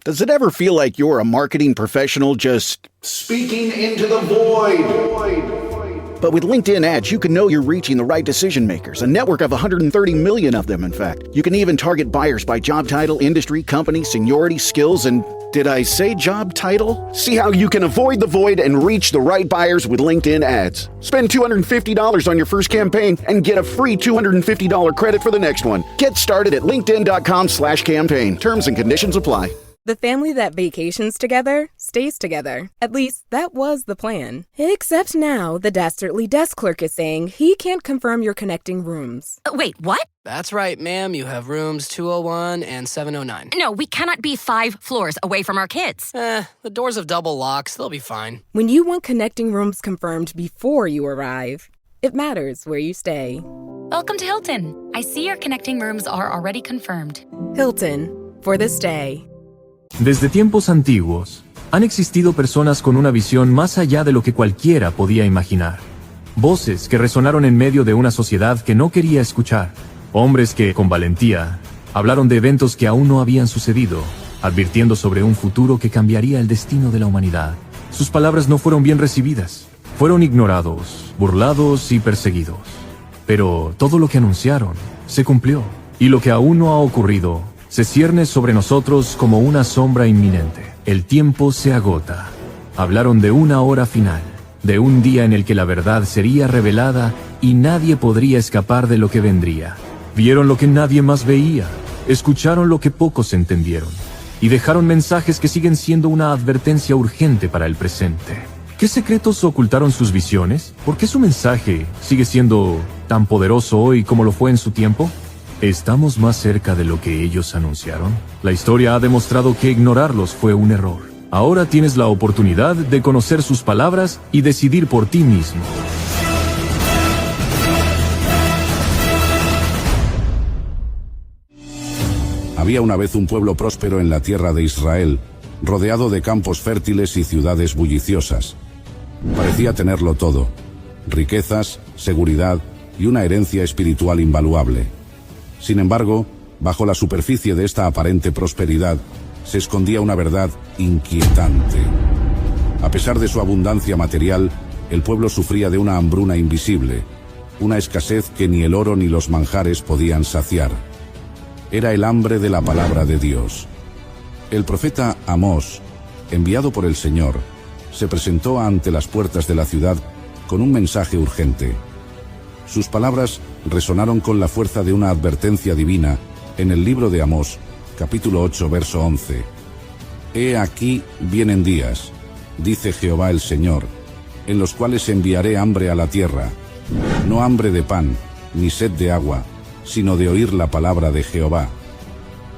Does it ever feel like you're a marketing professional just speaking into the void? But with LinkedIn ads, you can know you're reaching the right decision makers, a network of 130 million of them, in fact. You can even target buyers by job title, industry, company, seniority, skills, and did I say job title? See how you can avoid the void and reach the right buyers with LinkedIn ads. Spend $250 on your first campaign and get a free $250 credit for the next one. Get started at linkedin.com/campaign. Terms and conditions apply. The family that vacations together stays together. At least, that was the plan. Except now, the Dastardly desk clerk is saying he can't confirm your connecting rooms. Wait, what? That's right, ma'am. You have rooms 201 and 709. No, we cannot be 5 floors away from our kids. The doors have double locks. They'll be fine. When you want connecting rooms confirmed before you arrive, it matters where you stay. Welcome to Hilton. I see your connecting rooms are already confirmed. Hilton, for this day. Desde tiempos antiguos, han existido personas con una visión más allá de lo que cualquiera podía imaginar. Voces que resonaron en medio de una sociedad que no quería escuchar. Hombres que, con valentía, hablaron de eventos que aún no habían sucedido, advirtiendo sobre un futuro que cambiaría el destino de la humanidad. Sus palabras no fueron bien recibidas. Fueron ignorados, burlados y perseguidos. Pero todo lo que anunciaron se cumplió. Y lo que aún no ha ocurrido se cierne sobre nosotros como una sombra inminente. El tiempo se agota. Hablaron de una hora final, de un día en el que la verdad sería revelada y nadie podría escapar de lo que vendría. Vieron lo que nadie más veía, escucharon lo que pocos entendieron, y dejaron mensajes que siguen siendo una advertencia urgente para el presente. ¿Qué secretos ocultaron sus visiones? ¿Por qué su mensaje sigue siendo tan poderoso hoy como lo fue en su tiempo? ¿Estamos más cerca de lo que ellos anunciaron? La historia ha demostrado que ignorarlos fue un error. Ahora tienes la oportunidad de conocer sus palabras y decidir por ti mismo. Había una vez un pueblo próspero en la tierra de Israel, rodeado de campos fértiles y ciudades bulliciosas. Parecía tenerlo todo: riquezas, seguridad y una herencia espiritual invaluable. Sin embargo, bajo la superficie de esta aparente prosperidad, se escondía una verdad inquietante. A pesar de su abundancia material, el pueblo sufría de una hambruna invisible, una escasez que ni el oro ni los manjares podían saciar. Era el hambre de la palabra de Dios. El profeta Amós, enviado por el Señor, se presentó ante las puertas de la ciudad con un mensaje urgente. Sus palabras resonaron con la fuerza de una advertencia divina en el libro de Amós, capítulo 8, verso 11. He aquí vienen días, dice Jehová el Señor, en los cuales enviaré hambre a la tierra, no hambre de pan, ni sed de agua, sino de oír la palabra de Jehová.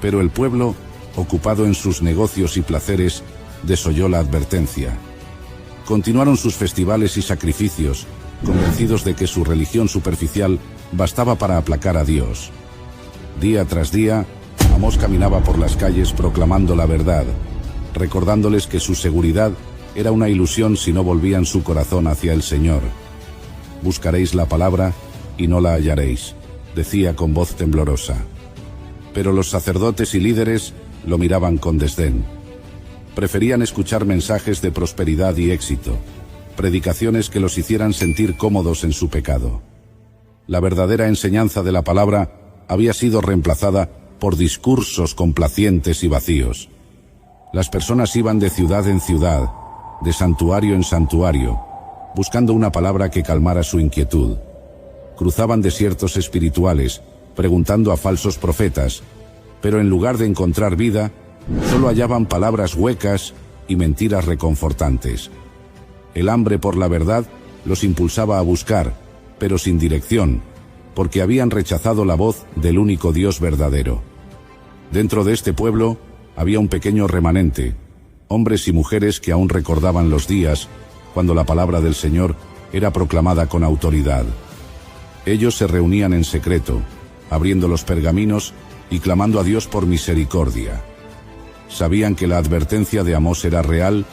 Pero el pueblo, ocupado en sus negocios y placeres, desoyó la advertencia. Continuaron sus festivales y sacrificios, convencidos de que su religión superficial bastaba para aplacar a Dios. Día tras día, Amós caminaba por las calles proclamando la verdad, recordándoles que su seguridad era una ilusión si no volvían su corazón hacia el Señor. Buscaréis la palabra y no la hallaréis, decía con voz temblorosa. Pero los sacerdotes y líderes lo miraban con desdén. Preferían escuchar mensajes de prosperidad y éxito, predicaciones que los hicieran sentir cómodos en su pecado. La verdadera enseñanza de la palabra había sido reemplazada por discursos complacientes y vacíos. Las personas iban de ciudad en ciudad, de santuario en santuario, buscando una palabra que calmara su inquietud. Cruzaban desiertos espirituales, preguntando a falsos profetas, pero en lugar de encontrar vida, solo hallaban palabras huecas y mentiras reconfortantes. El hambre por la verdad los impulsaba a buscar, pero sin dirección, porque habían rechazado la voz del único Dios verdadero. Dentro de este pueblo había un pequeño remanente, hombres y mujeres que aún recordaban los días cuando la palabra del Señor era proclamada con autoridad. Ellos se reunían en secreto, abriendo los pergaminos y clamando a Dios por misericordia. Sabían que la advertencia de Amós era real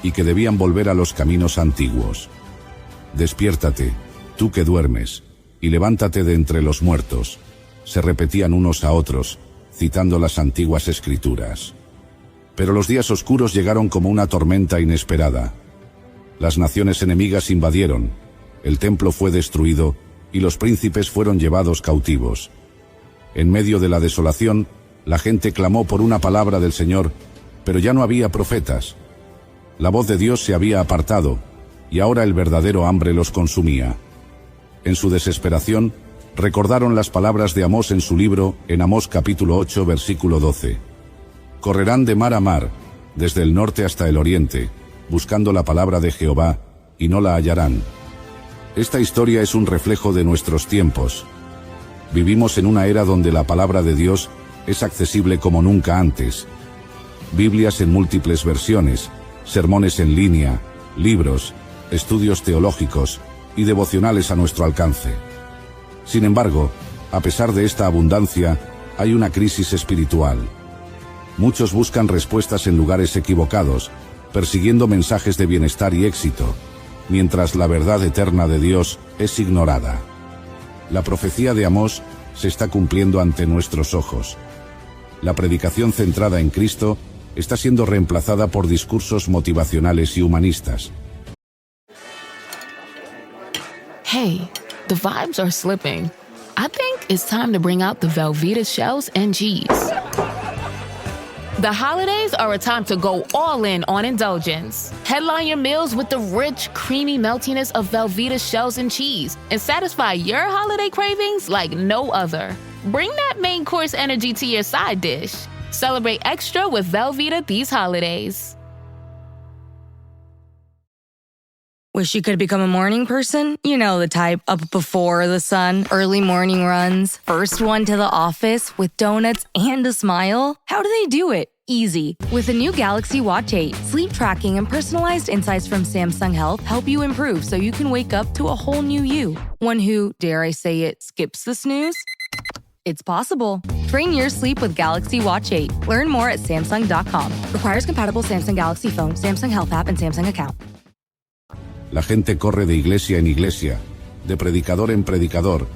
y que debían volver a los caminos antiguos. Despiértate, tú que duermes, y levántate de entre los muertos, se repetían unos a otros, citando las antiguas escrituras. Pero los días oscuros llegaron como una tormenta inesperada. Las naciones enemigas invadieron, el templo fue destruido y los príncipes fueron llevados cautivos. En medio de la desolación, la gente clamó por una palabra del Señor, pero ya no había profetas. La voz de Dios se había apartado, y ahora el verdadero hambre los consumía. En su desesperación, recordaron las palabras de Amós en su libro, en Amós capítulo 8, versículo 12. Correrán de mar a mar, desde el norte hasta el oriente, buscando la palabra de Jehová, y no la hallarán. Esta historia es un reflejo de nuestros tiempos. Vivimos en una era donde la palabra de Dios es accesible como nunca antes. Biblias en múltiples versiones, sermones en línea, libros, estudios teológicos y devocionales a nuestro alcance. Sin embargo, a pesar de esta abundancia, hay una crisis espiritual. Muchos buscan respuestas en lugares equivocados, persiguiendo mensajes de bienestar y éxito, mientras la verdad eterna de Dios es ignorada. La profecía de Amós se está cumpliendo ante nuestros ojos. La predicación centrada en Cristo está siendo reemplazada por discursos motivacionales y humanistas. Hey, the vibes are slipping. I think it's time to bring out the Velveeta shells and cheese. The holidays are a time to go all in on indulgence. Headline your meals with the rich, creamy meltiness of Velveeta shells and cheese and satisfy your holiday cravings like no other. Bring that main course energy to your side dish. Celebrate extra with Velveeta these holidays. Wish you could become a morning person? You know the type, up before the sun, early morning runs, first one to the office with donuts and a smile. How do they do it? Easy. With the new Galaxy Watch 8, sleep tracking and personalized insights from Samsung Health help you improve so you can wake up to a whole new you. One who, dare I say it, skips the snooze? It's possible. Train your sleep with Galaxy Watch 8. Learn more at Samsung.com. Requires compatible Samsung Galaxy phone, Samsung Health app, and Samsung account. La gente corre de iglesia en iglesia, de predicador en predicador,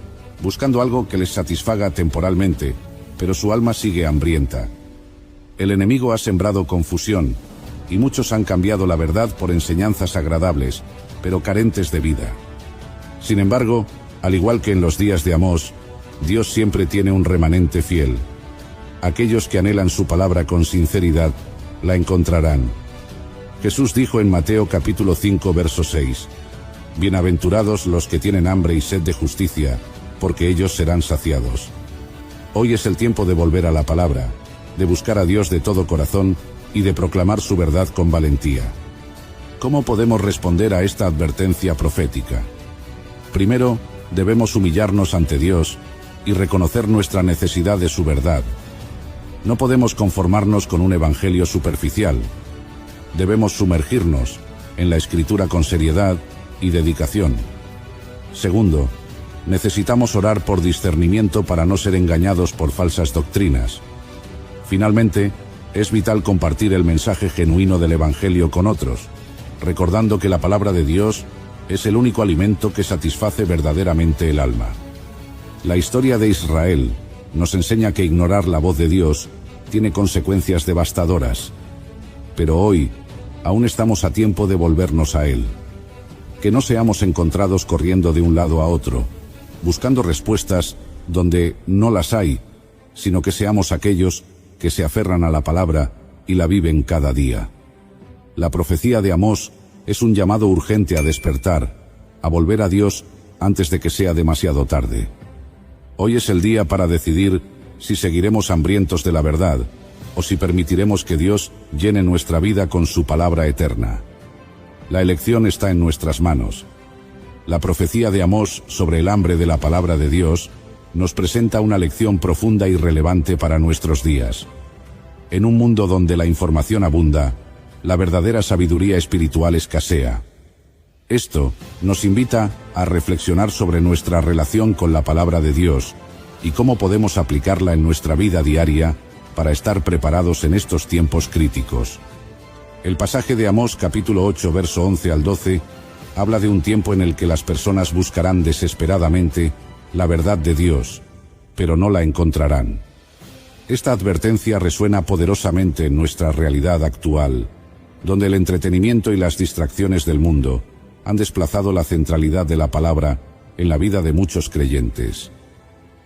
buscando algo que les satisfaga temporalmente, pero su alma sigue hambrienta. El enemigo ha sembrado confusión, y muchos han cambiado la verdad por enseñanzas agradables, pero carentes de vida. Sin embargo, al igual que en los días de Amós, Dios siempre tiene un remanente fiel. Aquellos que anhelan su palabra con sinceridad, la encontrarán. Jesús dijo en Mateo capítulo 5 verso 6, «Bienaventurados los que tienen hambre y sed de justicia, porque ellos serán saciados». Hoy es el tiempo de volver a la palabra, de buscar a Dios de todo corazón y de proclamar su verdad con valentía. ¿Cómo podemos responder a esta advertencia profética? Primero, debemos humillarnos ante Dios y reconocer nuestra necesidad de su verdad. No podemos conformarnos con un evangelio superficial. Debemos sumergirnos en la Escritura con seriedad y dedicación. Segundo, necesitamos orar por discernimiento para no ser engañados por falsas doctrinas. Finalmente, es vital compartir el mensaje genuino del Evangelio con otros, recordando que la palabra de Dios es el único alimento que satisface verdaderamente el alma. La historia de Israel nos enseña que ignorar la voz de Dios tiene consecuencias devastadoras. Pero hoy, aún estamos a tiempo de volvernos a Él. Que no seamos encontrados corriendo de un lado a otro, buscando respuestas donde no las hay, sino que seamos aquellos que se aferran a la palabra y la viven cada día. La profecía de Amós es un llamado urgente a despertar, a volver a Dios antes de que sea demasiado tarde. Hoy es el día para decidir si seguiremos hambrientos de la verdad, o si permitiremos que Dios llene nuestra vida con su palabra eterna. La elección está en nuestras manos. La profecía de Amós sobre el hambre de la palabra de Dios nos presenta una lección profunda y relevante para nuestros días. En un mundo donde la información abunda, la verdadera sabiduría espiritual escasea. Esto nos invita a reflexionar sobre nuestra relación con la palabra de Dios y cómo podemos aplicarla en nuestra vida diaria para estar preparados en estos tiempos críticos. El pasaje de Amós capítulo 8 verso 11 al 12 habla de un tiempo en el que las personas buscarán desesperadamente la verdad de Dios, pero no la encontrarán. Esta advertencia resuena poderosamente en nuestra realidad actual, donde el entretenimiento y las distracciones del mundo han desplazado la centralidad de la palabra en la vida de muchos creyentes.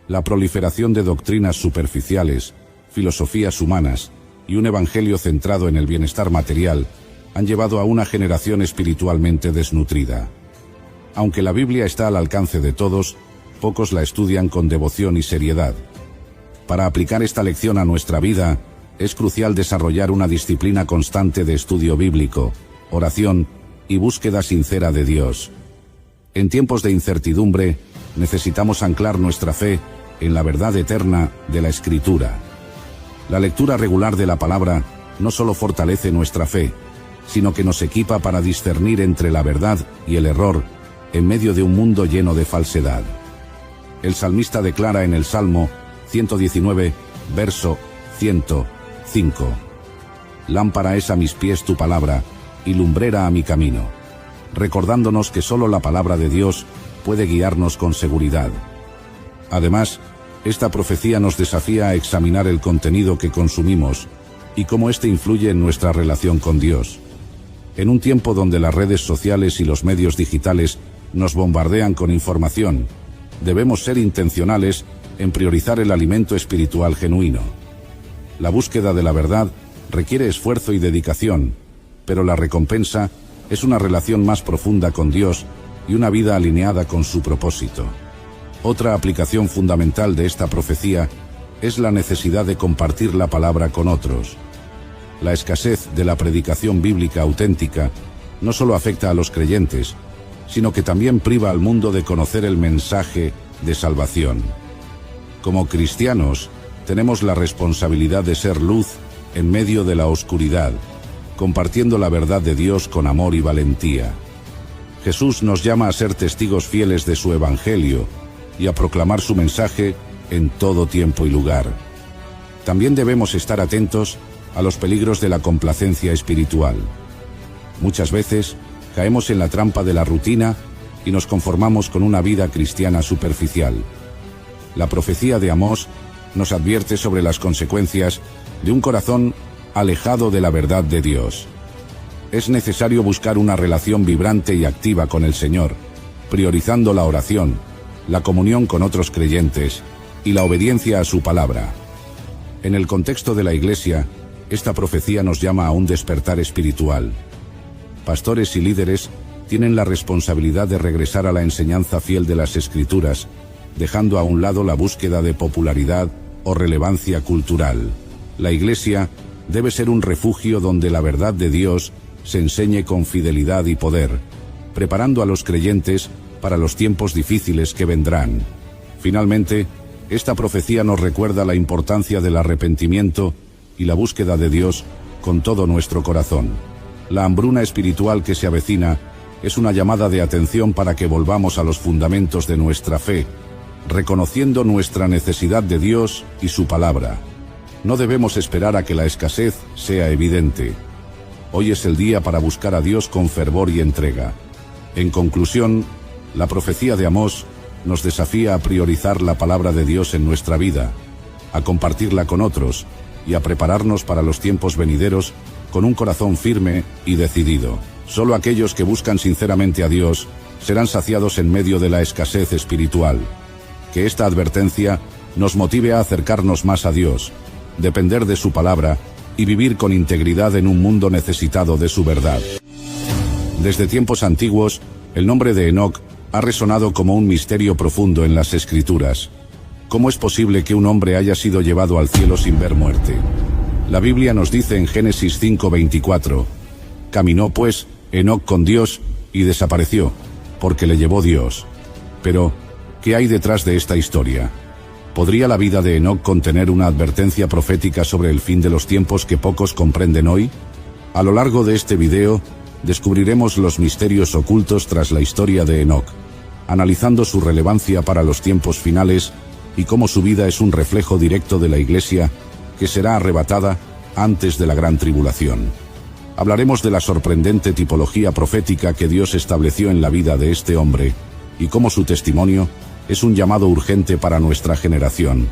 La proliferación de doctrinas superficiales, filosofías humanas y un evangelio centrado en el bienestar material han llevado a una generación espiritualmente desnutrida. Aunque la Biblia está al alcance de todos, pocos la estudian con devoción y seriedad. Para aplicar esta lección a nuestra vida, es crucial desarrollar una disciplina constante de estudio bíblico, oración y búsqueda sincera de Dios. En tiempos de incertidumbre, necesitamos anclar nuestra fe en la verdad eterna de la Escritura. La lectura regular de la palabra no solo fortalece nuestra fe, sino que nos equipa para discernir entre la verdad y el error en medio de un mundo lleno de falsedad. El salmista declara en el Salmo 119, verso 105: Lámpara es a mis pies tu palabra, y lumbrera a mi camino, recordándonos que solo la palabra de Dios puede guiarnos con seguridad. Además, esta profecía nos desafía a examinar el contenido que consumimos y cómo éste influye en nuestra relación con Dios. En un tiempo donde las redes sociales y los medios digitales nos bombardean con información, debemos ser intencionales en priorizar el alimento espiritual genuino. La búsqueda de la verdad requiere esfuerzo y dedicación, pero la recompensa es una relación más profunda con Dios y una vida alineada con su propósito. Otra aplicación fundamental de esta profecía es la necesidad de compartir la palabra con otros. La escasez de la predicación bíblica auténtica no solo afecta a los creyentes, sino que también priva al mundo de conocer el mensaje de salvación. Como cristianos, tenemos la responsabilidad de ser luz en medio de la oscuridad, compartiendo la verdad de Dios con amor y valentía. Jesús nos llama a ser testigos fieles de su evangelio y a proclamar su mensaje en todo tiempo y lugar. También debemos estar atentos a los peligros de la complacencia espiritual. Muchas veces caemos en la trampa de la rutina y nos conformamos con una vida cristiana superficial. La profecía de Amós nos advierte sobre las consecuencias de un corazón alejado de la verdad de Dios. Es necesario buscar una relación vibrante y activa con el Señor, priorizando la oración, la comunión con otros creyentes y la obediencia a su palabra. En el contexto de la Iglesia, esta profecía nos llama a un despertar espiritual. Pastores y líderes tienen la responsabilidad de regresar a la enseñanza fiel de las Escrituras, dejando a un lado la búsqueda de popularidad o relevancia cultural. La Iglesia debe ser un refugio donde la verdad de Dios se enseñe con fidelidad y poder, preparando a los creyentes para los tiempos difíciles que vendrán. Finalmente, esta profecía nos recuerda la importancia del arrepentimiento y la búsqueda de Dios con todo nuestro corazón. La hambruna espiritual que se avecina es una llamada de atención para que volvamos a los fundamentos de nuestra fe, reconociendo nuestra necesidad de Dios y su palabra. No debemos esperar a que la escasez sea evidente. Hoy es el día para buscar a Dios con fervor y entrega. En conclusión, la profecía de Amós nos desafía a priorizar la palabra de Dios en nuestra vida, a compartirla con otros y a prepararnos para los tiempos venideros con un corazón firme y decidido. Solo aquellos que buscan sinceramente a Dios serán saciados en medio de la escasez espiritual. Que esta advertencia nos motive a acercarnos más a Dios, depender de su palabra y vivir con integridad en un mundo necesitado de su verdad. Desde tiempos antiguos, el nombre de Enoc ha resonado como un misterio profundo en las Escrituras. ¿Cómo es posible que un hombre haya sido llevado al cielo sin ver muerte? La Biblia nos dice en Génesis 5:24, caminó pues Enoc con Dios y desapareció, porque le llevó Dios. Pero, ¿qué hay detrás de esta historia? ¿Podría la vida de Enoc contener una advertencia profética sobre el fin de los tiempos que pocos comprenden hoy? A lo largo de este video, descubriremos los misterios ocultos tras la historia de Enoc, analizando su relevancia para los tiempos finales y cómo su vida es un reflejo directo de la Iglesia que será arrebatada antes de la gran tribulación. Hablaremos de la sorprendente tipología profética que Dios estableció en la vida de este hombre y cómo su testimonio es un llamado urgente para nuestra generación.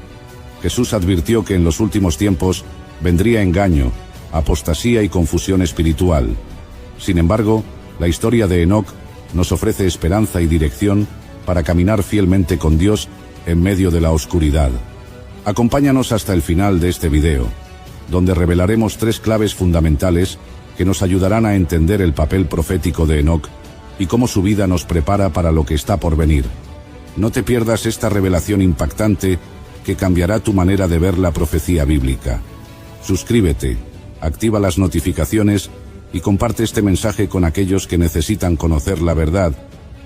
Jesús advirtió que en los últimos tiempos vendría engaño, apostasía y confusión espiritual. Sin embargo, la historia de Enoc nos ofrece esperanza y dirección para caminar fielmente con Dios en medio de la oscuridad. Acompáñanos hasta el final de este video, donde revelaremos 3 claves fundamentales que nos ayudarán a entender el papel profético de Enoc y cómo su vida nos prepara para lo que está por venir. No te pierdas esta revelación impactante que cambiará tu manera de ver la profecía bíblica. Suscríbete, activa las notificaciones y comparte este mensaje con aquellos que necesitan conocer la verdad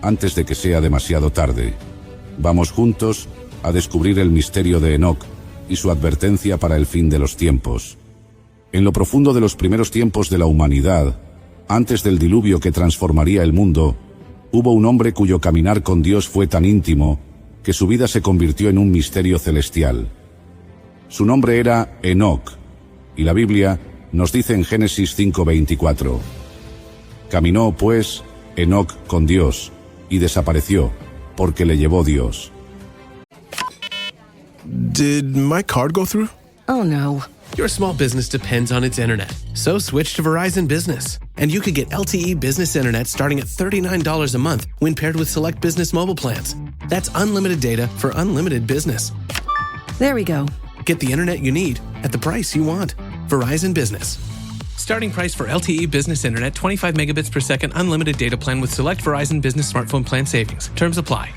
antes de que sea demasiado tarde. Vamos juntos a descubrir el misterio de Enoc y su advertencia para el fin de los tiempos. En lo profundo de los primeros tiempos de la humanidad, antes del diluvio que transformaría el mundo, hubo un hombre cuyo caminar con Dios fue tan íntimo que su vida se convirtió en un misterio celestial. Su nombre era Enoc, y la Biblia nos dice en Génesis 5:24: Caminó, pues, Enoc con Dios, y desapareció, porque le llevó Dios. Did my card go through? Oh no. Your small business depends on its internet, so switch to Verizon Business. And you could get LTE Business Internet starting at $39 a month when paired with select business mobile plans. That's unlimited data for unlimited business. There we go. Get the internet you need at the price you want. Verizon Business. Starting price for LTE Business Internet, 25 megabits per second, unlimited data plan with select Verizon Business smartphone plan savings. Terms apply.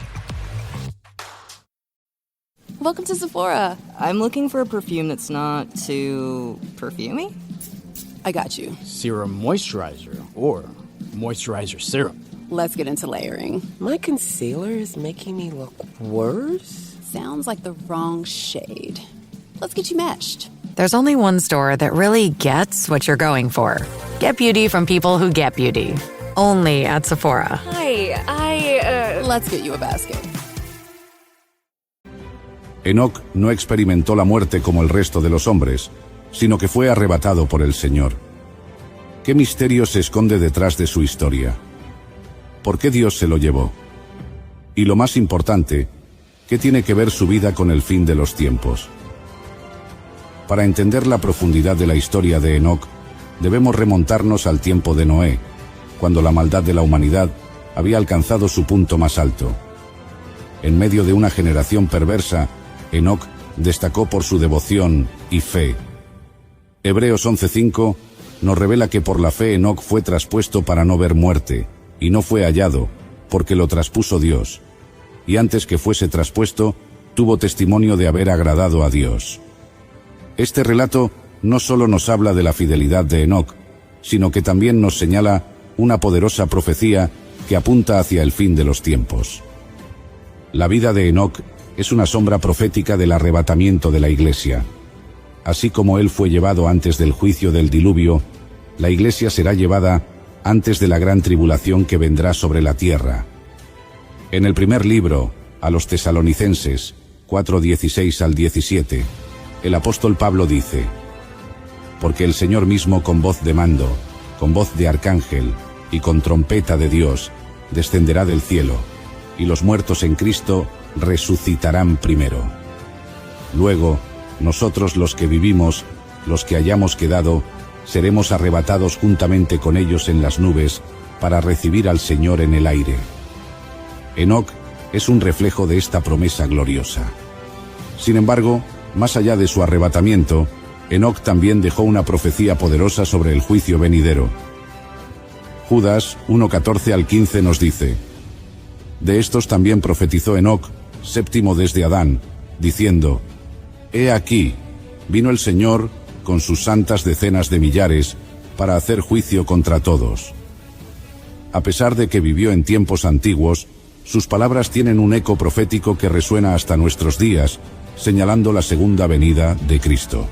Welcome to Sephora. I'm looking for a perfume that's not too perfumey. I got you. Serum moisturizer or moisturizer serum. Let's get into layering. My concealer is making me look worse. Sounds like the wrong shade. Let's get you matched. There's only one store that really gets what you're going for. Get beauty from people who get beauty. Only at Sephora. Hi, let's get you a basket. Enoc no experimentó la muerte como el resto de los hombres, sino que fue arrebatado por el Señor. ¿Qué misterio se esconde detrás de su historia? ¿Por qué Dios se lo llevó? Y lo más importante, ¿qué tiene que ver su vida con el fin de los tiempos? Para entender la profundidad de la historia de Enoc, debemos remontarnos al tiempo de Noé, cuando la maldad de la humanidad había alcanzado su punto más alto. En medio de una generación perversa, Enoc destacó por su devoción y fe. Hebreos 11:5 nos revela que por la fe Enoc fue traspuesto para no ver muerte, y no fue hallado, porque lo traspuso Dios. Y antes que fuese traspuesto, tuvo testimonio de haber agradado a Dios. Este relato no solo nos habla de la fidelidad de Enoc, sino que también nos señala una poderosa profecía que apunta hacia el fin de los tiempos. La vida de Enoc es una sombra profética del arrebatamiento de la Iglesia. Así como él fue llevado antes del juicio del diluvio, la Iglesia será llevada antes de la gran tribulación que vendrá sobre la tierra. En el primer libro, a los Tesalonicenses, 4:16 al 17, el apóstol Pablo dice: Porque el Señor mismo con voz de mando, con voz de arcángel y con trompeta de Dios, descenderá del cielo, y los muertos en Cristo resucitarán primero. Luego, nosotros los que vivimos, los que hayamos quedado, seremos arrebatados juntamente con ellos en las nubes para recibir al Señor en el aire. Enoc es un reflejo de esta promesa gloriosa. Sin embargo, más allá de su arrebatamiento, Enoc también dejó una profecía poderosa sobre el juicio venidero. Judas 1:14 al 15 nos dice: De estos también profetizó Enoc, séptimo desde Adán, diciendo: He aquí, vino el Señor con sus santas decenas de millares para hacer juicio contra todos. A pesar de que vivió en tiempos antiguos, sus palabras tienen un eco profético que resuena hasta nuestros días, señalando la segunda venida de Cristo.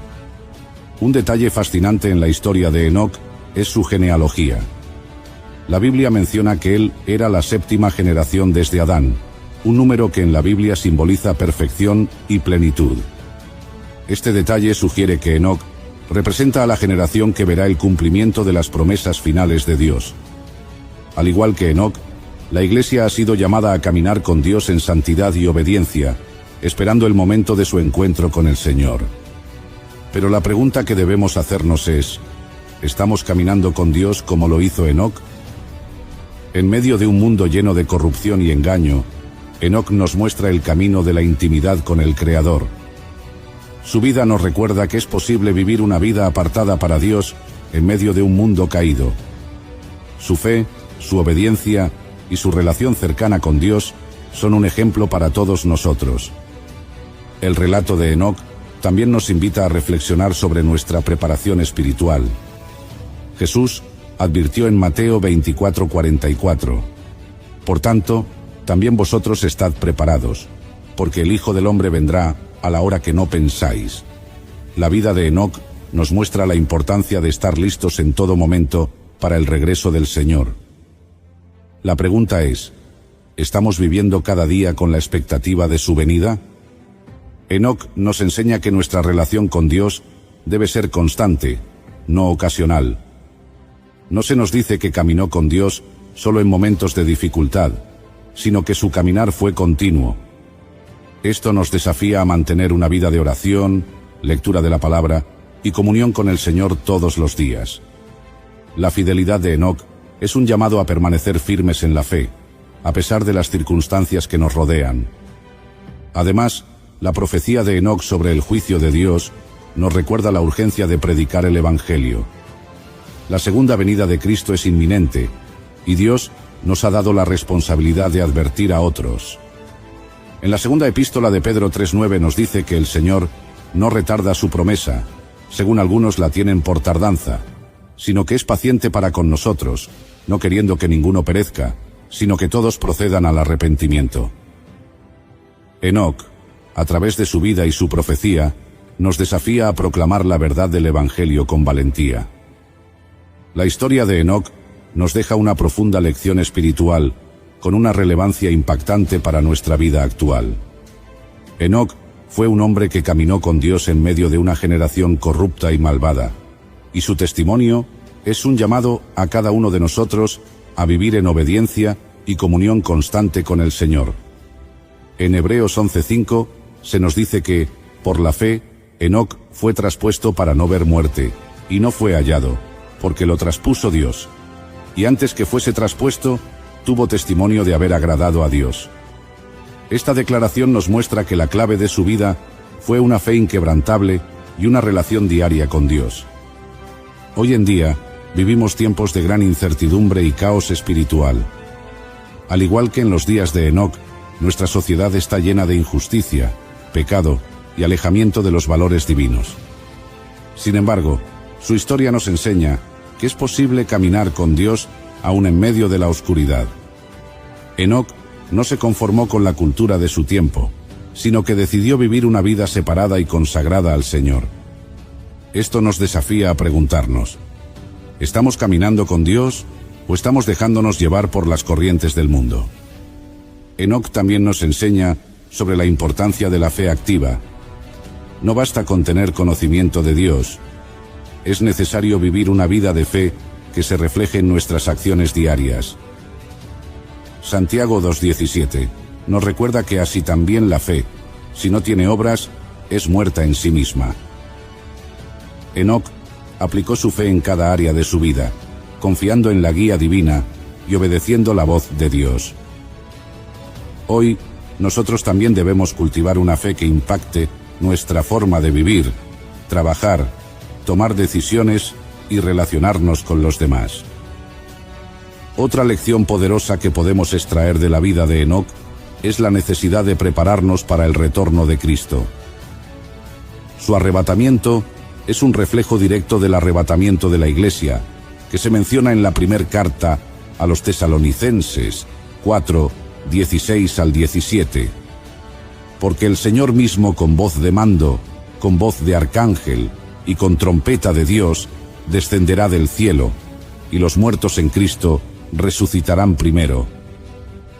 Un detalle fascinante en la historia de Enoc es su genealogía. La Biblia menciona que él era la séptima generación desde Adán, un número que en la Biblia simboliza perfección y plenitud. Este detalle sugiere que Enoc representa a la generación que verá el cumplimiento de las promesas finales de Dios. Al igual que Enoc, la Iglesia ha sido llamada a caminar con Dios en santidad y obediencia, esperando el momento de su encuentro con el Señor. Pero la pregunta que debemos hacernos es, ¿estamos caminando con Dios como lo hizo Enoc? En medio de un mundo lleno de corrupción y engaño, Enoc nos muestra el camino de la intimidad con el Creador. Su vida nos recuerda que es posible vivir una vida apartada para Dios en medio de un mundo caído. Su fe, su obediencia y su relación cercana con Dios son un ejemplo para todos nosotros. El relato de Enoc también nos invita a reflexionar sobre nuestra preparación espiritual. Jesús advirtió en Mateo 24:44, «Por tanto, también vosotros estad preparados, porque el Hijo del Hombre vendrá a la hora que no pensáis». La vida de Enoc nos muestra la importancia de estar listos en todo momento para el regreso del Señor. La pregunta es, ¿estamos viviendo cada día con la expectativa de su venida? Enoc nos enseña que nuestra relación con Dios debe ser constante, no ocasional. No se nos dice que caminó con Dios solo en momentos de dificultad, sino que su caminar fue continuo. Esto nos desafía a mantener una vida de oración, lectura de la palabra y comunión con el Señor todos los días. La fidelidad de Enoc es un llamado a permanecer firmes en la fe, a pesar de las circunstancias que nos rodean. Además, la profecía de Enoc sobre el juicio de Dios nos recuerda la urgencia de predicar el Evangelio. La segunda venida de Cristo es inminente, y Dios nos ha dado la responsabilidad de advertir a otros. En la segunda epístola de Pedro 3:9 nos dice que el Señor no retarda su promesa, según algunos la tienen por tardanza, sino que es paciente para con nosotros, no queriendo que ninguno perezca, sino que todos procedan al arrepentimiento. Enoc, a través de su vida y su profecía, nos desafía a proclamar la verdad del Evangelio con valentía. La historia de Enoc nos deja una profunda lección espiritual, con una relevancia impactante para nuestra vida actual. Enoc fue un hombre que caminó con Dios en medio de una generación corrupta y malvada, y su testimonio es un llamado a cada uno de nosotros a vivir en obediencia y comunión constante con el Señor. En Hebreos 11:5 se nos dice que, por la fe, Enoc fue traspuesto para no ver muerte, y no fue hallado, porque lo traspuso Dios. Y antes que fuese traspuesto, tuvo testimonio de haber agradado a Dios. Esta declaración nos muestra que la clave de su vida fue una fe inquebrantable y una relación diaria con Dios. Hoy en día, vivimos tiempos de gran incertidumbre y caos espiritual. Al igual que en los días de Enoc, nuestra sociedad está llena de injusticia, pecado y alejamiento de los valores divinos. Sin embargo, su historia nos enseña que es posible caminar con Dios aún en medio de la oscuridad. Enoc no se conformó con la cultura de su tiempo, sino que decidió vivir una vida separada y consagrada al Señor. Esto nos desafía a preguntarnos, ¿estamos caminando con Dios o estamos dejándonos llevar por las corrientes del mundo? Enoc también nos enseña sobre la importancia de la fe activa. No basta con tener conocimiento de Dios. Es necesario vivir una vida de fe que se refleje en nuestras acciones diarias. Santiago 2:17 nos recuerda que así también la fe, si no tiene obras, es muerta en sí misma. Enoc aplicó su fe en cada área de su vida, confiando en la guía divina y obedeciendo la voz de Dios. Hoy, nosotros también debemos cultivar una fe que impacte nuestra forma de vivir, trabajar, tomar decisiones y relacionarnos con los demás. Otra lección poderosa que podemos extraer de la vida de Enoc es la necesidad de prepararnos para el retorno de Cristo. Su arrebatamiento es un reflejo directo del arrebatamiento de la Iglesia, que se menciona en la primera carta a los Tesalonicenses 4:16 al 17. Porque el Señor mismo con voz de mando, con voz de arcángel y con trompeta de Dios, descenderá del cielo, y los muertos en Cristo resucitarán primero.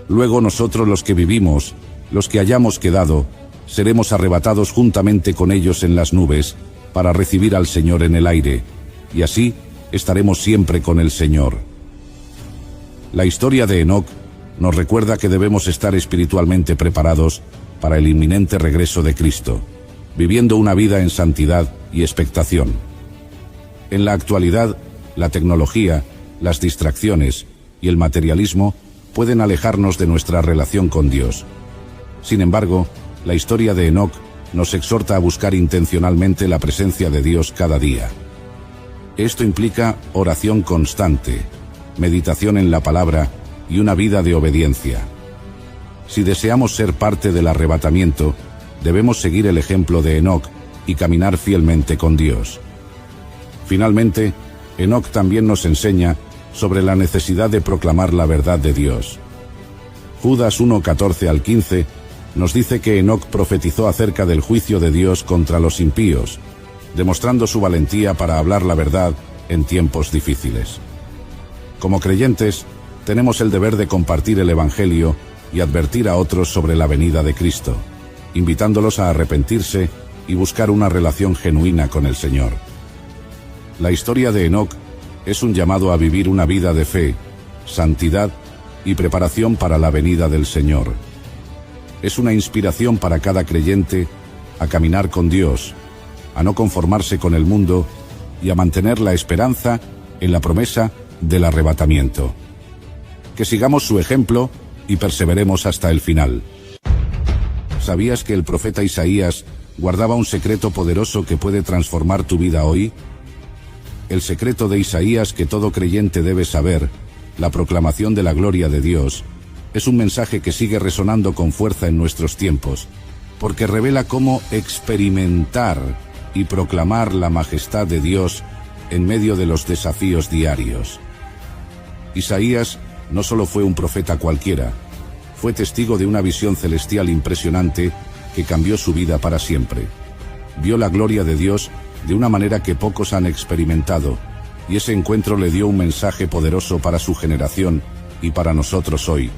Luego nosotros los que vivimos, los que hayamos quedado, seremos arrebatados juntamente con ellos en las nubes, para recibir al Señor en el aire, y así estaremos siempre con el Señor. La historia de Enoc nos recuerda que debemos estar espiritualmente preparados para el inminente regreso de Cristo, viviendo una vida en santidad y expectación. En la actualidad, la tecnología, las distracciones y el materialismo pueden alejarnos de nuestra relación con Dios. Sin embargo, la historia de Enoc nos exhorta a buscar intencionalmente la presencia de Dios cada día. Esto implica oración constante, meditación en la palabra y una vida de obediencia. Si deseamos ser parte del arrebatamiento, debemos seguir el ejemplo de Enoc y caminar fielmente con Dios. Finalmente, Enoc también nos enseña sobre la necesidad de proclamar la verdad de Dios. Judas 1:14 al 15 nos dice que Enoc profetizó acerca del juicio de Dios contra los impíos, demostrando su valentía para hablar la verdad en tiempos difíciles. Como creyentes, tenemos el deber de compartir el Evangelio y advertir a otros sobre la venida de Cristo, invitándolos a arrepentirse y buscar una relación genuina con el Señor. La historia de Enoc es un llamado a vivir una vida de fe, santidad y preparación para la venida del Señor. Es una inspiración para cada creyente a caminar con Dios, a no conformarse con el mundo y a mantener la esperanza en la promesa del arrebatamiento. Que sigamos su ejemplo y perseveremos hasta el final. ¿Sabías que el profeta Isaías guardaba un secreto poderoso que puede transformar tu vida hoy? El secreto de Isaías que todo creyente debe saber, la proclamación de la gloria de Dios, es un mensaje que sigue resonando con fuerza en nuestros tiempos, porque revela cómo experimentar y proclamar la majestad de Dios en medio de los desafíos diarios. Isaías no solo fue un profeta cualquiera, fue testigo de una visión celestial impresionante que cambió su vida para siempre. Vio la gloria de Dios de una manera que pocos han experimentado, y ese encuentro le dio un mensaje poderoso para su generación y para nosotros hoy.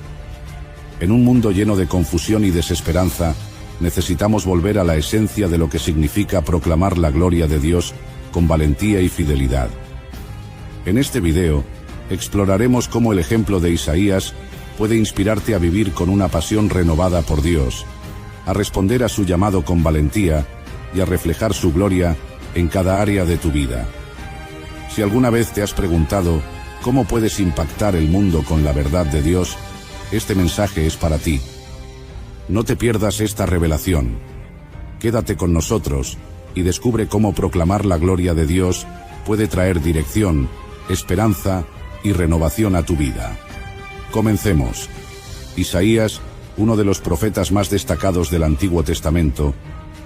En un mundo lleno de confusión y desesperanza, necesitamos volver a la esencia de lo que significa proclamar la gloria de Dios con valentía y fidelidad. En este video, exploraremos cómo el ejemplo de Isaías puede inspirarte a vivir con una pasión renovada por Dios, a responder a su llamado con valentía y a reflejar su gloria en cada área de tu vida. Si alguna vez te has preguntado cómo puedes impactar el mundo con la verdad de Dios, este mensaje es para ti. No te pierdas esta revelación. Quédate con nosotros y descubre cómo proclamar la gloria de Dios puede traer dirección, esperanza y renovación a tu vida. Comencemos. Isaías, uno de los profetas más destacados del Antiguo Testamento,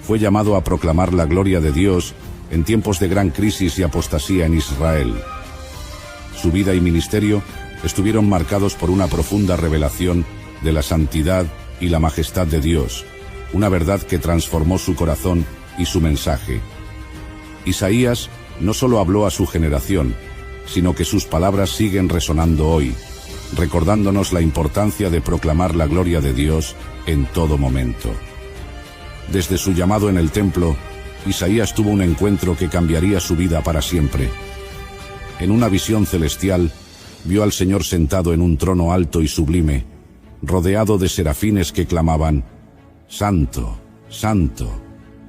fue llamado a proclamar la gloria de Dios en tiempos de gran crisis y apostasía en Israel. Su vida y ministerio estuvieron marcados por una profunda revelación de la santidad y la majestad de Dios, una verdad que transformó su corazón y su mensaje. Isaías no solo habló a su generación, sino que sus palabras siguen resonando hoy, recordándonos la importancia de proclamar la gloria de Dios en todo momento. Desde su llamado en el templo, Isaías tuvo un encuentro que cambiaría su vida para siempre. En una visión celestial, vio al Señor sentado en un trono alto y sublime, rodeado de serafines que clamaban: Santo, Santo,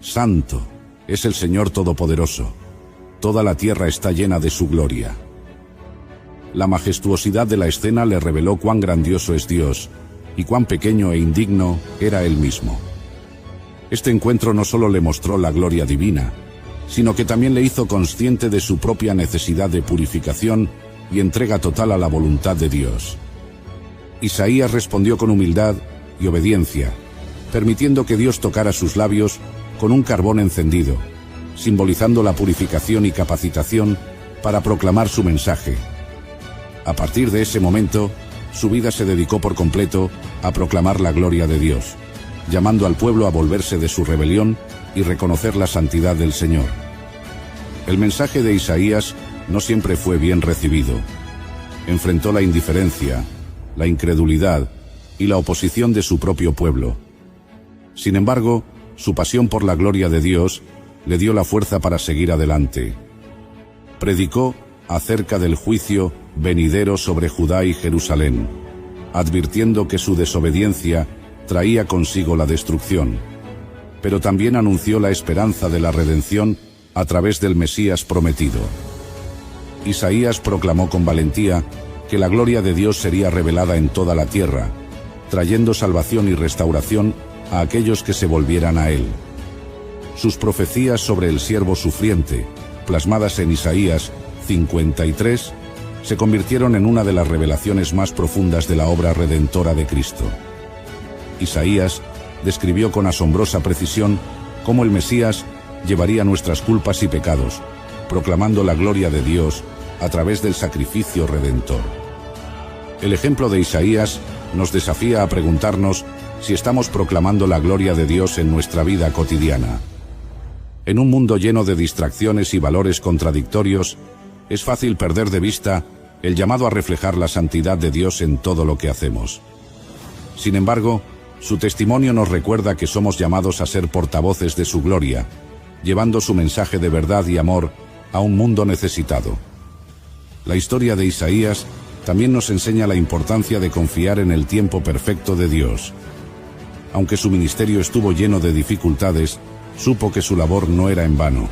Santo, es el Señor Todopoderoso. Toda la tierra está llena de su gloria. La majestuosidad de la escena le reveló cuán grandioso es Dios y cuán pequeño e indigno era Él mismo. Este encuentro no solo le mostró la gloria divina, sino que también le hizo consciente de su propia necesidad de purificación y entrega total a la voluntad de Dios. Isaías respondió con humildad y obediencia, permitiendo que Dios tocara sus labios con un carbón encendido, simbolizando la purificación y capacitación para proclamar su mensaje. A partir de ese momento, su vida se dedicó por completo a proclamar la gloria de Dios, llamando al pueblo a volverse de su rebelión y reconocer la santidad del Señor. El mensaje de Isaías no siempre fue bien recibido. Enfrentó la indiferencia, la incredulidad y la oposición de su propio pueblo. Sin embargo, su pasión por la gloria de Dios le dio la fuerza para seguir adelante. Predicó acerca del juicio venidero sobre Judá y Jerusalén, advirtiendo que su desobediencia traía consigo la destrucción, pero también anunció la esperanza de la redención a través del Mesías prometido. Isaías proclamó con valentía que la gloria de Dios sería revelada en toda la tierra, trayendo salvación y restauración a aquellos que se volvieran a Él. Sus profecías sobre el siervo sufriente, plasmadas en Isaías 53, se convirtieron en una de las revelaciones más profundas de la obra redentora de Cristo. Isaías describió con asombrosa precisión cómo el Mesías llevaría nuestras culpas y pecados, proclamando la gloria de Dios a través del sacrificio redentor. El ejemplo de Isaías nos desafía a preguntarnos si estamos proclamando la gloria de Dios en nuestra vida cotidiana. En un mundo lleno de distracciones y valores contradictorios, es fácil perder de vista el llamado a reflejar la santidad de Dios en todo lo que hacemos. Sin embargo, su testimonio nos recuerda que somos llamados a ser portavoces de su gloria, llevando su mensaje de verdad y amor a un mundo necesitado. La historia de Isaías también nos enseña la importancia de confiar en el tiempo perfecto de Dios. Aunque su ministerio estuvo lleno de dificultades, supo que su labor no era en vano.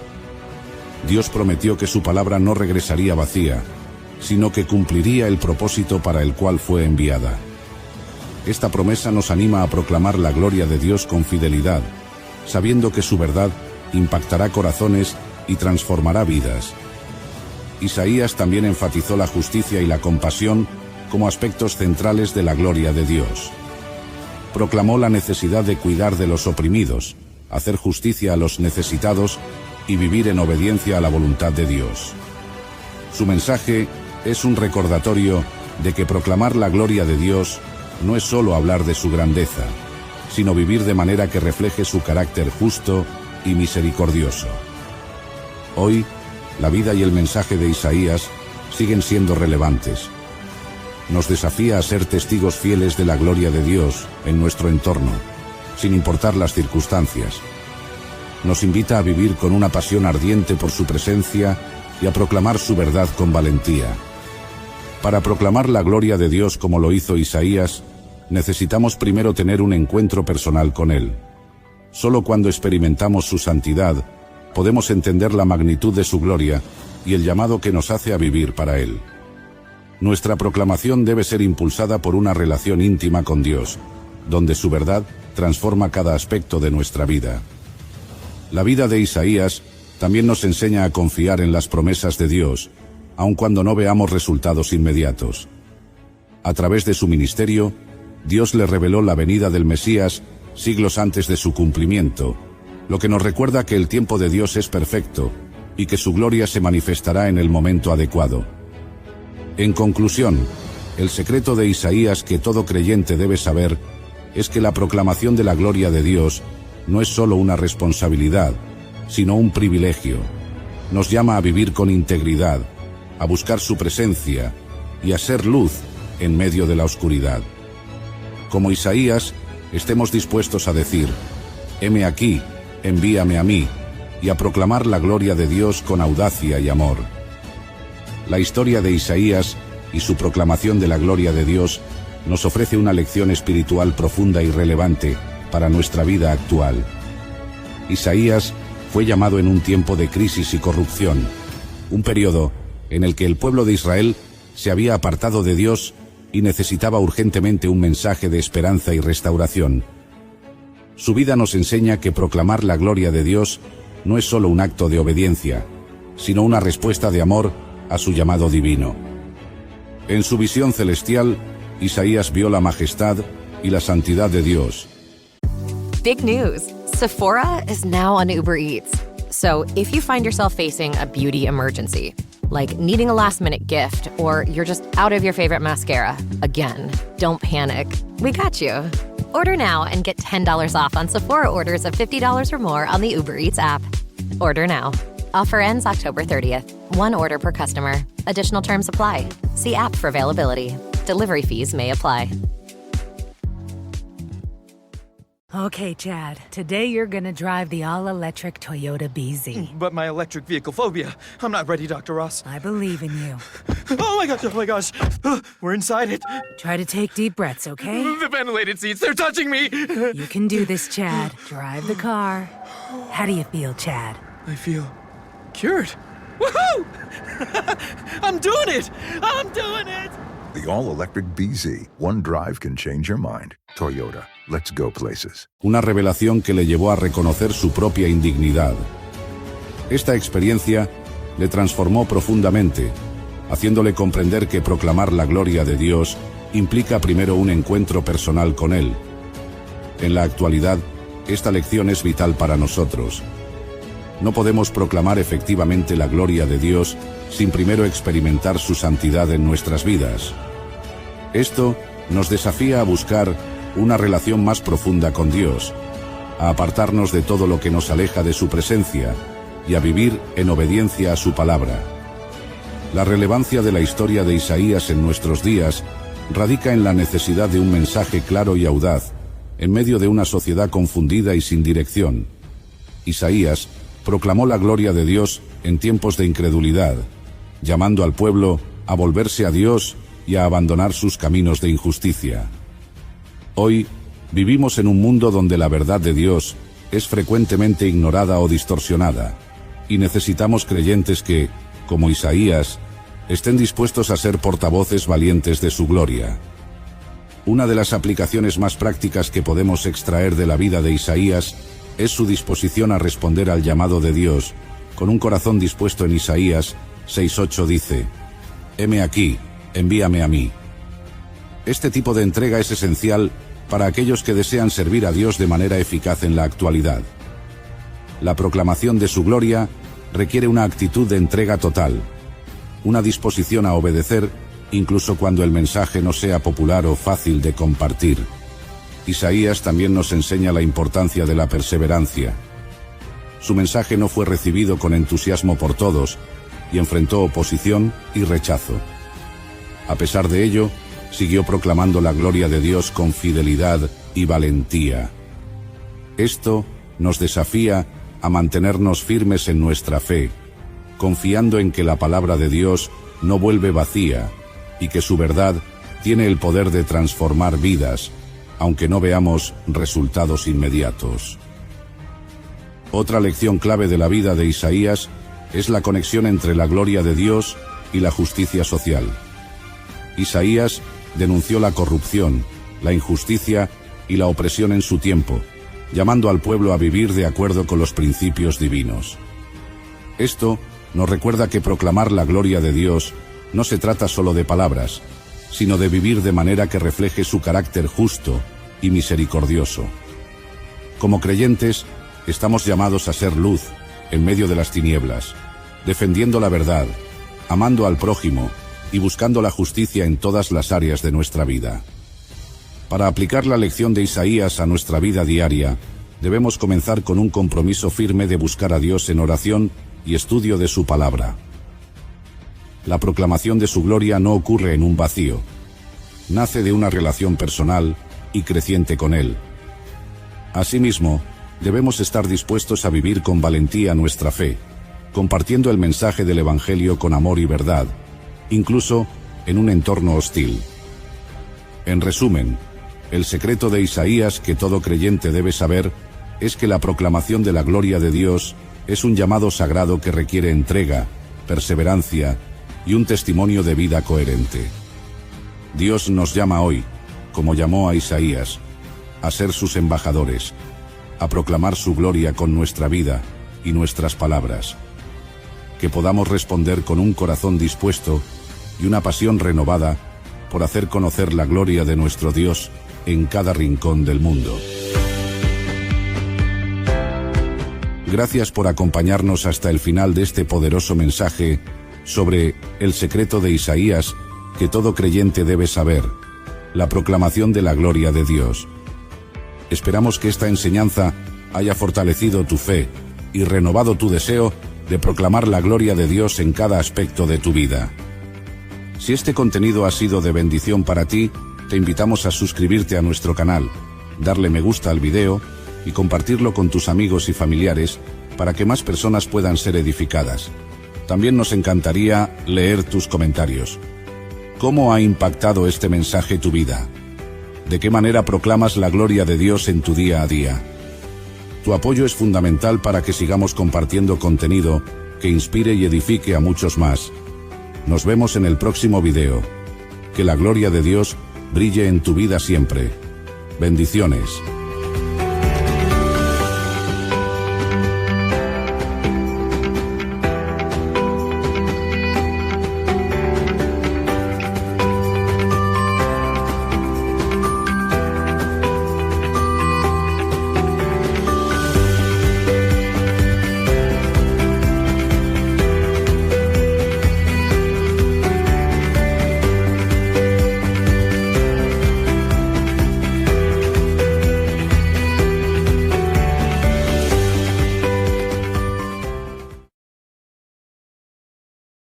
Dios prometió que su palabra no regresaría vacía, sino que cumpliría el propósito para el cual fue enviada. Esta promesa nos anima a proclamar la gloria de Dios con fidelidad, sabiendo que su verdad impactará corazones y transformará vidas. Isaías también enfatizó la justicia y la compasión como aspectos centrales de la gloria de Dios. Proclamó la necesidad de cuidar de los oprimidos, hacer justicia a los necesitados y vivir en obediencia a la voluntad de Dios. Su mensaje es un recordatorio de que proclamar la gloria de Dios no es solo hablar de su grandeza, sino vivir de manera que refleje su carácter justo y misericordioso. Hoy, la vida y el mensaje de Isaías siguen siendo relevantes. Nos desafía a ser testigos fieles de la gloria de Dios en nuestro entorno, sin importar las circunstancias. Nos invita a vivir con una pasión ardiente por su presencia y a proclamar su verdad con valentía. Para proclamar la gloria de Dios como lo hizo Isaías, necesitamos primero tener un encuentro personal con Él. Solo cuando experimentamos su santidad, podemos entender la magnitud de su gloria y el llamado que nos hace a vivir para Él. Nuestra proclamación debe ser impulsada por una relación íntima con Dios, donde su verdad transforma cada aspecto de nuestra vida. La vida de Isaías también nos enseña a confiar en las promesas de Dios, aun cuando no veamos resultados inmediatos. A través de su ministerio, Dios le reveló la venida del Mesías siglos antes de su cumplimiento, lo que nos recuerda que el tiempo de Dios es perfecto y que su gloria se manifestará en el momento adecuado. En conclusión, el secreto de Isaías que todo creyente debe saber es que la proclamación de la gloria de Dios no es solo una responsabilidad, sino un privilegio. Nos llama a vivir con integridad, a buscar su presencia y a ser luz en medio de la oscuridad. Como Isaías, estemos dispuestos a decir: heme aquí, envíame a mí, y a proclamar la gloria de Dios con audacia y amor. La historia de Isaías y su proclamación de la gloria de Dios nos ofrece una lección espiritual profunda y relevante para nuestra vida actual. Isaías fue llamado en un tiempo de crisis y corrupción, un periodo en el que el pueblo de Israel se había apartado de Dios y necesitaba urgentemente un mensaje de esperanza y restauración. Su vida nos enseña que proclamar la gloria de Dios no es solo un acto de obediencia, sino una respuesta de amor a su llamado divino. En su visión celestial, Isaías vio la majestad y la santidad de Dios. Big news! Sephora is now on Uber Eats. So if you find yourself facing a beauty emergency, like needing a last-minute gift, or you're just out of your favorite mascara, again, don't panic. We got you. Order now and get $10 off on Sephora orders of $50 or more on the Uber Eats app. Order now. Offer ends October 30th. One order per customer. Additional terms apply. See app for availability. Delivery fees may apply. Okay, Chad. Today you're gonna drive the all-electric Toyota BZ. But my electric vehicle phobia. I'm not ready, Dr. Ross. I believe in you. Oh my gosh. We're inside it. Try to take deep breaths, okay? The ventilated seats, they're touching me. You can do this, Chad. Drive the car. How do you feel, Chad? I feel cured. Woohoo! I'm doing it! The all-electric BZ. One drive can change your mind. Toyota. Let's go places. Una revelación que le llevó a reconocer su propia indignidad. Esta experiencia le transformó profundamente, haciéndole comprender que proclamar la gloria de Dios implica primero un encuentro personal con Él. En la actualidad, esta lección es vital para nosotros. No podemos proclamar efectivamente la gloria de Dios sin primero experimentar su santidad en nuestras vidas. Esto nos desafía a buscar una relación más profunda con Dios, a apartarnos de todo lo que nos aleja de su presencia y a vivir en obediencia a su palabra. La relevancia de la historia de Isaías en nuestros días radica en la necesidad de un mensaje claro y audaz, en medio de una sociedad confundida y sin dirección. Isaías proclamó la gloria de Dios en tiempos de incredulidad, llamando al pueblo a volverse a Dios y a abandonar sus caminos de injusticia. Hoy, vivimos en un mundo donde la verdad de Dios es frecuentemente ignorada o distorsionada, y necesitamos creyentes que, como Isaías, estén dispuestos a ser portavoces valientes de su gloria. Una de las aplicaciones más prácticas que podemos extraer de la vida de Isaías es su disposición a responder al llamado de Dios, con un corazón dispuesto. En Isaías 6:8 dice: «Heme aquí, envíame a mí». Este tipo de entrega es esencial para aquellos que desean servir a Dios de manera eficaz en la actualidad. La proclamación de su gloria requiere una actitud de entrega total, una disposición a obedecer incluso cuando el mensaje no sea popular o fácil de compartir. Isaías también nos enseña la importancia de la perseverancia. Su mensaje no fue recibido con entusiasmo por todos y enfrentó oposición y rechazo. A pesar de ello, siguió proclamando la gloria de Dios con fidelidad y valentía. Esto nos desafía a mantenernos firmes en nuestra fe, confiando en que la palabra de Dios no vuelve vacía y que su verdad tiene el poder de transformar vidas, aunque no veamos resultados inmediatos. Otra lección clave de la vida de Isaías es la conexión entre la gloria de Dios y la justicia social. Isaías denunció la corrupción, la injusticia y la opresión en su tiempo, llamando al pueblo a vivir de acuerdo con los principios divinos. Esto nos recuerda que proclamar la gloria de Dios no se trata solo de palabras, sino de vivir de manera que refleje su carácter justo y misericordioso. Como creyentes, estamos llamados a ser luz en medio de las tinieblas, defendiendo la verdad, amando al prójimo y buscando la justicia en todas las áreas de nuestra vida. Para aplicar la lección de Isaías a nuestra vida diaria, debemos comenzar con un compromiso firme de buscar a Dios en oración y estudio de su palabra. La proclamación de su gloria no ocurre en un vacío. Nace de una relación personal y creciente con Él. Asimismo, debemos estar dispuestos a vivir con valentía nuestra fe, compartiendo el mensaje del Evangelio con amor y verdad, incluso en un entorno hostil. En resumen, el secreto de Isaías que todo creyente debe saber es que la proclamación de la gloria de Dios es un llamado sagrado que requiere entrega, perseverancia y un testimonio de vida coherente. Dios nos llama hoy, como llamó a Isaías, a ser sus embajadores, a proclamar su gloria con nuestra vida y nuestras palabras. Que podamos responder con un corazón dispuesto y una pasión renovada por hacer conocer la gloria de nuestro Dios en cada rincón del mundo. Gracias por acompañarnos hasta el final de este poderoso mensaje sobre el secreto de Isaías que todo creyente debe saber, la proclamación de la gloria de Dios. Esperamos que esta enseñanza haya fortalecido tu fe y renovado tu deseo de proclamar la gloria de Dios en cada aspecto de tu vida. Si este contenido ha sido de bendición para ti, te invitamos a suscribirte a nuestro canal darle me gusta al video y compartirlo con tus amigos y familiares para que más personas puedan ser edificadas. También nos encantaría leer tus comentarios. ¿Cómo ha impactado este mensaje tu vida? ¿De qué manera proclamas la gloria de Dios en tu día a día? Tu apoyo es fundamental para que sigamos compartiendo contenido que inspire y edifique a muchos más. Nos vemos en el próximo video. Que la gloria de Dios brille en tu vida siempre. Bendiciones.